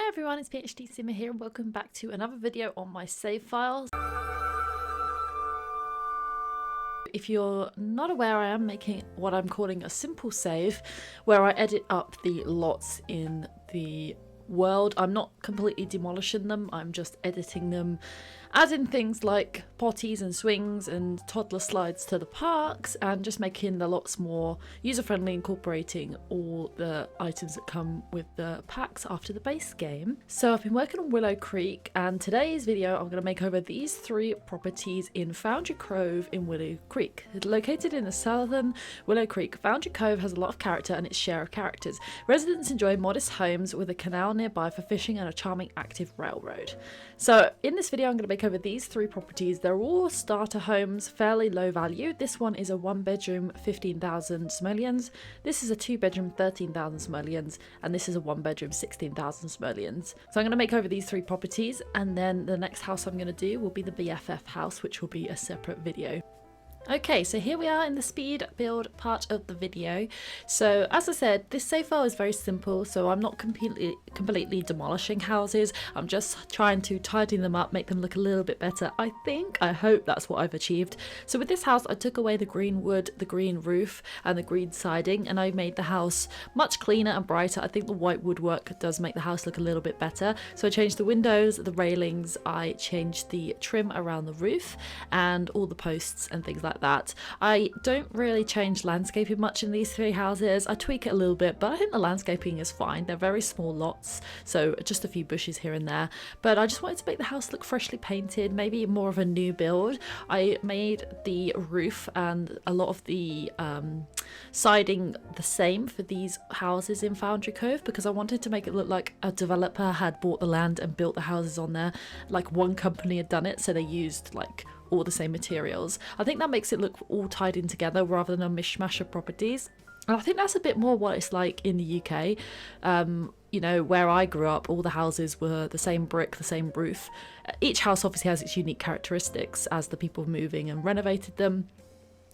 Hi everyone, it's PhDSimmer here and welcome back to another video on my save files. If you're not aware, I am making what I'm calling a simple save where I edit up the lots in the world. I'm not completely demolishing them, I'm just editing them, adding things like potties and swings and toddler slides to the parks and just making the lots more user-friendly, incorporating all the items that come with the packs after the base game. So I've been working on Willow Creek, and today's video I'm going to make over these three properties in Foundry Cove in Willow Creek. It's located in the southern Willow Creek. Foundry Cove has a lot of character and its share of characters. Residents enjoy modest homes with a canal nearby for fishing and a charming active railroad. So in this video I'm going to make over these three properties. They're all starter homes, fairly low value. This one is a 1-bedroom 15,000 simoleons, this is a 2-bedroom 13,000 simoleons, and this is a 1-bedroom 16,000 simoleons. So I'm going to make over these three properties, and then the next house I'm going to do will be the BFF house, which will be a separate video. Okay, so here we are in the speed build part of the video. So as I said, this save file is very simple, so I'm not completely demolishing houses. I'm just trying to tidy them up, make them look a little bit better. I hope that's what I've achieved. So with this house, I took away the green wood, the green roof and the green siding, and I made the house much cleaner and brighter. I think the white woodwork does make the house look a little bit better. So I changed the windows, the railings, I changed the trim around the roof and all the posts and things like that. I don't really change landscaping much in these three houses. I tweak it a little bit, but I think the landscaping is fine. They're very small lots, so just a few bushes here and there, but I just wanted to make the house look freshly painted, maybe more of a new build. I made the roof and a lot of the siding the same for these houses in Foundry Cove because I wanted to make it look like a developer had bought the land and built the houses on there, like one company had done it, so they used like all the same materials. I think that makes it look all tied in together rather than a mishmash of properties. And I think that's a bit more what it's like in the UK. You know, where I grew up, all the houses were the same brick, the same roof. Each house obviously has its unique characteristics as the people moving and renovated them,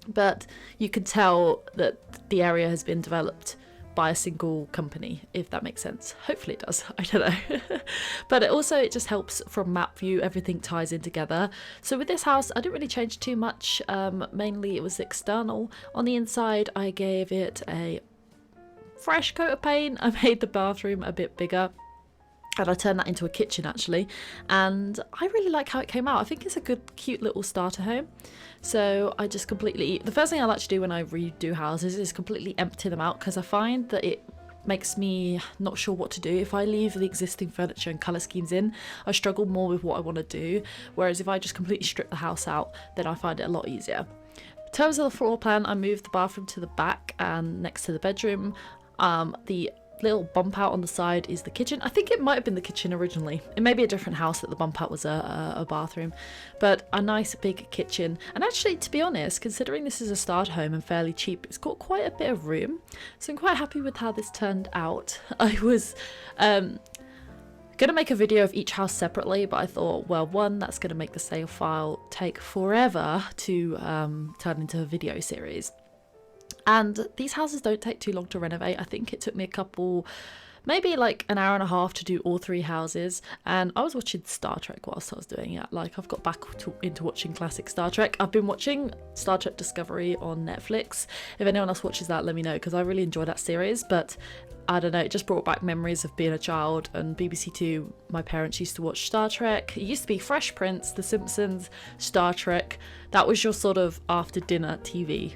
but you can tell that the area has been developed by a single company, if that makes sense. Hopefully it does, I don't know. But it just helps from map view, everything ties in together. So with this house I didn't really change too much, mainly it was external. On the inside I gave it a fresh coat of paint. I made the bathroom a bit bigger and I turned that into a kitchen actually, and I really like how it came out. I think it's a good cute little starter home. So I just the first thing I like to do when I redo houses is completely empty them out, because I find that it makes me not sure what to do. If I leave the existing furniture and colour schemes in, I struggle more with what I want to do, whereas if I just completely strip the house out, then I find it a lot easier. In terms of the floor plan, I moved the bathroom to the back and next to the bedroom. The little bump out on the side is the kitchen. I think it might have been the kitchen originally. It may be a different house that the bump out was a bathroom, but a nice big kitchen. And actually, to be honest, considering this is a starter home and fairly cheap, it's got quite a bit of room, so I'm quite happy with how this turned out. I was gonna make a video of each house separately, but I thought, well, one, that's gonna make the save file take forever to turn into a video series. And these houses don't take too long to renovate. I think it took me maybe like an hour and a half to do all three houses. And I was watching Star Trek whilst I was doing it. Like, I've got back into watching classic Star Trek. I've been watching Star Trek Discovery on Netflix. If anyone else watches that, let me know, because I really enjoy that series. But I don't know, it just brought back memories of being a child. And BBC Two, my parents used to watch Star Trek. It used to be Fresh Prince, The Simpsons, Star Trek. That was your sort of after dinner TV.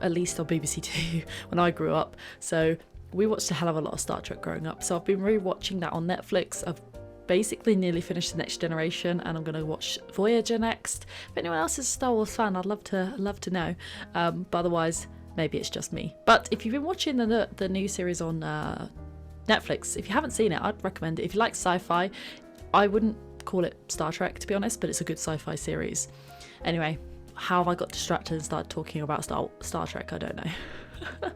At least on BBC Two when I grew up. So we watched a hell of a lot of Star Trek growing up. So I've been rewatching that on Netflix. I've basically nearly finished The Next Generation, and I'm going to watch Voyager next. If anyone else is a Star Wars fan, I'd love to know. But otherwise, maybe it's just me. But if you've been watching the new series on Netflix, if you haven't seen it, I'd recommend it. If you like sci-fi, I wouldn't call it Star Trek to be honest, but it's a good sci-fi series. Anyway, how have I got distracted and started talking about Star Trek? I don't know.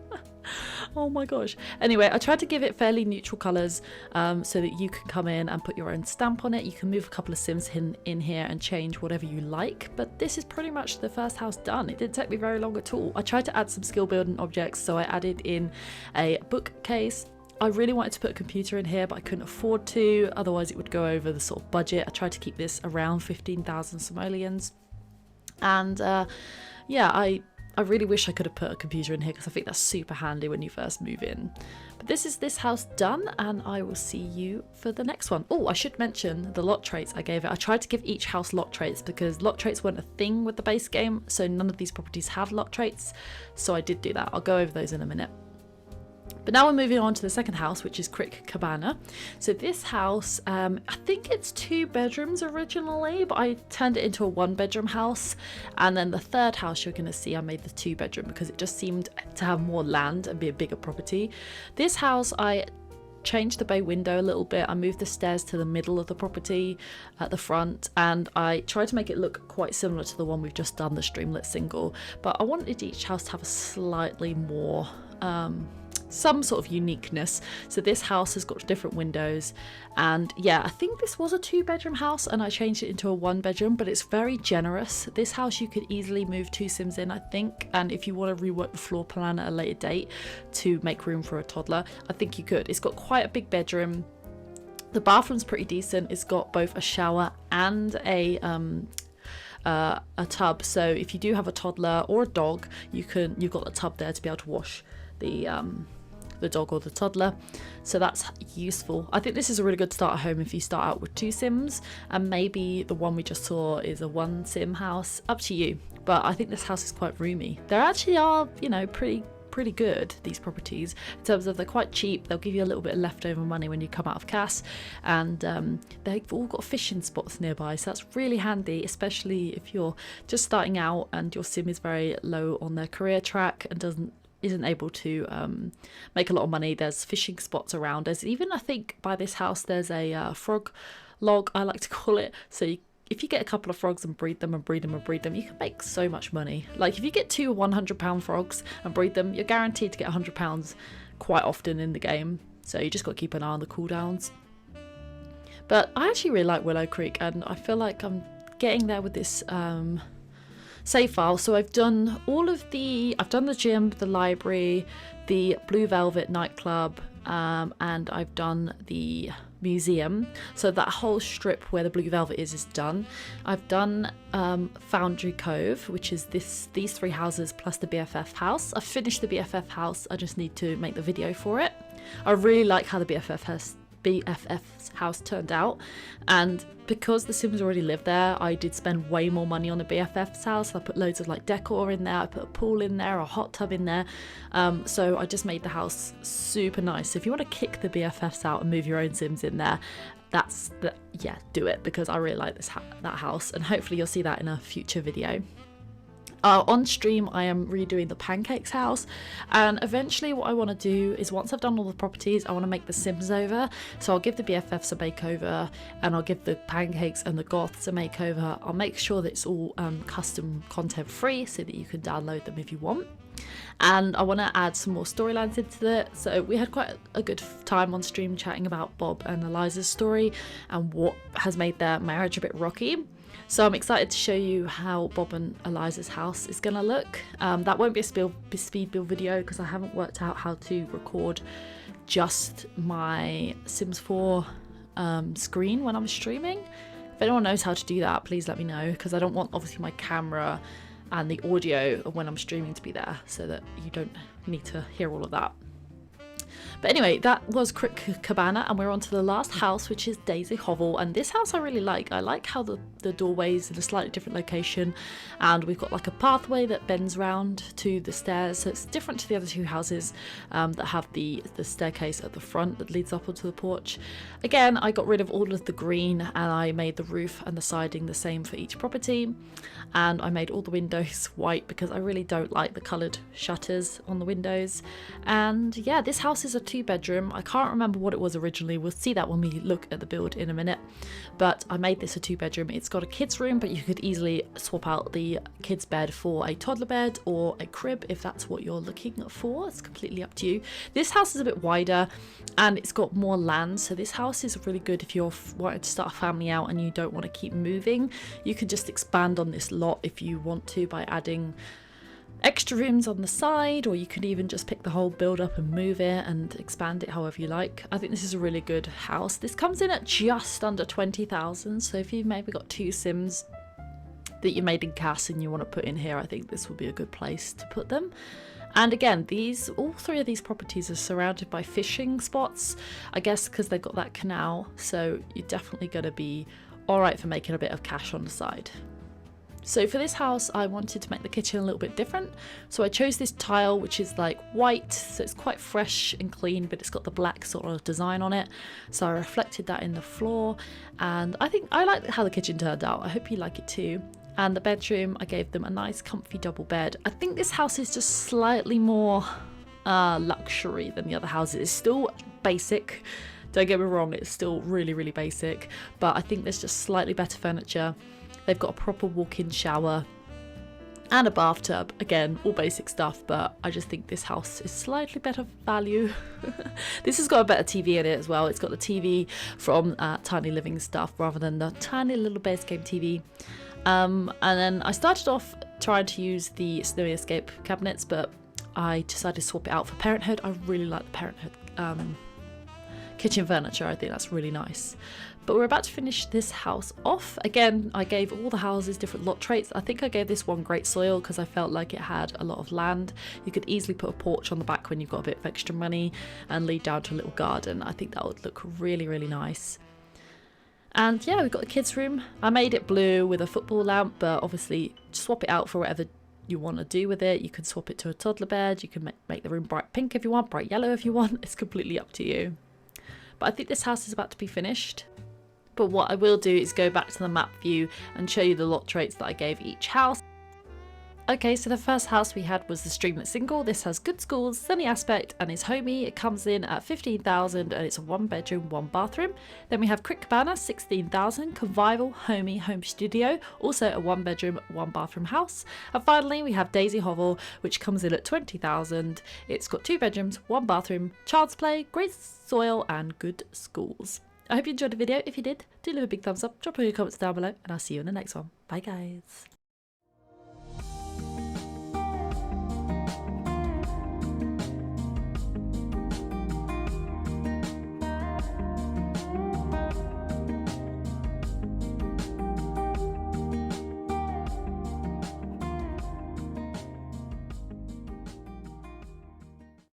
Oh my gosh. Anyway, I tried to give it fairly neutral colours so that you can come in and put your own stamp on it. You can move a couple of sims in here and change whatever you like, but this is pretty much the first house done. It didn't take me very long at all. I tried to add some skill building objects, so I added in a bookcase, I really wanted to put a computer in here, but I couldn't afford to, otherwise it would go over the sort of budget. I tried to keep this around 15,000 simoleons. And yeah, I really wish I could have put a computer in here because I think that's super handy when you first move in. But this is this house done, and I will see you for the next one. Oh, I should mention the lot traits I gave it. I tried to give each house lot traits because lot traits weren't a thing with the base game, so none of these properties have lot traits. So I did do that. I'll go over those in a minute. But now we're moving on to the second house, which is Cabana. So this house, I think it's 2 bedrooms originally, but I turned it into a 1-bedroom house. And then the third house you're going to see, I made the 2-bedroom because it just seemed to have more land and be a bigger property. This house, I changed the bay window a little bit. I moved the stairs to the middle of the property at the front, and I tried to make it look quite similar to the one we've just done, the Streamlit single. But I wanted each house to have a slightly more some sort of uniqueness. So this house has got different windows, and yeah, I think this was a 2-bedroom house and I changed it into a 1-bedroom, but it's very generous. This house you could easily move 2 Sims in, I think, and if you want to rework the floor plan at a later date to make room for a toddler, I think you could. It's got quite a big bedroom. The bathroom's pretty decent. It's got both a shower and a tub, so if you do have a toddler or a dog, you've got a tub there to be able to wash the dog or the toddler, so that's useful. I think this is a really good starter home if you start out with 2 Sims, and maybe the one we just saw is a 1 Sim house, up to you. But I think this house is quite roomy. There actually are, you know, pretty good, these properties, in terms of they're quite cheap. They'll give you a little bit of leftover money when you come out of CAS, and they've all got fishing spots nearby, so that's really handy, especially if you're just starting out and your Sim is very low on their career track and isn't able to make a lot of money. There's fishing spots around. There's even, I think, by this house there's a frog log, I like to call it. So if you get a couple of frogs and breed them and breed them and breed them, you can make so much money. Like if you get 2 £100 frogs and breed them, you're guaranteed to get £100 quite often in the game. So you just got to keep an eye on the cooldowns. But I actually really like Willow Creek, and I feel like I'm getting there with this save file. So I've done the gym, the library, the Blue Velvet nightclub, and I've done the museum. So that whole strip where the Blue Velvet is done. I've done Foundry Cove, which is these 3 houses plus the BFF house. I've finished the BFF house, I just need to make the video for it. I really like how the BFF's house turned out, and because the Sims already live there, I did spend way more money on the BFF's house. I put loads of like decor in there, I put a pool in there, a hot tub in there, so I just made the house super nice. So if you want to kick the BFFs out and move your own Sims in there, yeah, do it, because I really like that house, and hopefully you'll see that in a future video. On stream I am redoing the pancakes house, and eventually what I want to do is, once I've done all the properties, I want to make the Sims over. So I'll give the BFFs a makeover, and I'll give the pancakes and the goths a makeover. I'll make sure that it's all custom content free so that you can download them if you want. And I want to add some more storylines into it. So we had quite a good time on stream chatting about Bob and Eliza's story and what has made their marriage a bit rocky. So I'm excited to show you how Bob and Eliza's house is going to look. That won't be a speed build video because I haven't worked out how to record just my Sims 4 screen when I'm streaming. If anyone knows how to do that, please let me know, because I don't want obviously my camera and the audio of when I'm streaming to be there, so that you don't need to hear all of that. But anyway, that was Cabana, and we're on to the last house, which is Daisy Hovel. And this house I really like. I like how the doorway's in a slightly different location, and we've got like a pathway that bends round to the stairs, so it's different to the other 2 houses that have the staircase at the front that leads up onto the porch. Again, I got rid of all of the green, and I made the roof and the siding the same for each property, and I made all the windows white because I really don't like the coloured shutters on the windows. And yeah, this house is a 2-bedroom. I can't remember what it was originally. We'll see that when we look at the build in a minute. But I made this a 2-bedroom. It's got a kid's room, but you could easily swap out the kid's bed for a toddler bed or a crib if that's what you're looking for. It's completely up to you. This house is a bit wider and it's got more land. So this house is really good if you're wanting to start a family out and you don't want to keep moving. You can just expand on this lot if you want to by adding extra rooms on the side, or you could even just pick the whole build up and move it and expand it however you like. I think this is a really good house. This comes in at just under 20,000, so if you've maybe got 2 Sims that you made in CAS and you want to put in here, I think this will be a good place to put them. And again, all 3 of these properties are surrounded by fishing spots, I guess because they've got that canal, so you're definitely going to be alright for making a bit of cash on the side. So for this house, I wanted to make the kitchen a little bit different. So I chose this tile, which is like white, so it's quite fresh and clean, but it's got the black sort of design on it. So I reflected that in the floor, and I think I like how the kitchen turned out. I hope you like it too. And the bedroom, I gave them a nice comfy double bed. I think this house is just slightly more luxury than the other houses. It's still basic. Don't get me wrong, it's still really, really basic, but I think there's just slightly better furniture. They've got a proper walk-in shower and a bathtub. Again, all basic stuff, but I just think this house is slightly better value. This has got a better TV in it as well. It's got the TV from Tiny Living stuff rather than the tiny little base game TV. And then I started off trying to use the Snowy Escape cabinets, but I decided to swap it out for Parenthood. I really like the Parenthood kitchen furniture. I think that's really nice. But we're about to finish this house off. Again, I gave all the houses different lot traits. I think I gave this one great soil because I felt like it had a lot of land. You could easily put a porch on the back when you've got a bit of extra money and lead down to a little garden. I think that would look really, really nice. And yeah, we've got the kids' room. I made it blue with a football lamp, but obviously swap it out for whatever you want to do with it. You can swap it to a toddler bed. You can make the room bright pink if you want, bright yellow if you want. It's completely up to you. But I think this house is about to be finished. But what I will do is go back to the map view and show you the lot traits that I gave each house. Okay, so the first house we had was the Streamlet Single. This has good schools, sunny aspect, and is homey. It comes in at 15,000 and it's a 1 bedroom, 1 bathroom. Then we have Cabana, 16,000, Convival, homey, home studio, also a 1 bedroom, 1 bathroom house. And finally we have Daisy Hovel, which comes in at 20,000. It's got 2 bedrooms, 1 bathroom, child's play, great soil, and good schools. I hope you enjoyed the video. If you did, do leave a big thumbs up, drop all your comments down below, and I'll see you in the next one. Bye guys.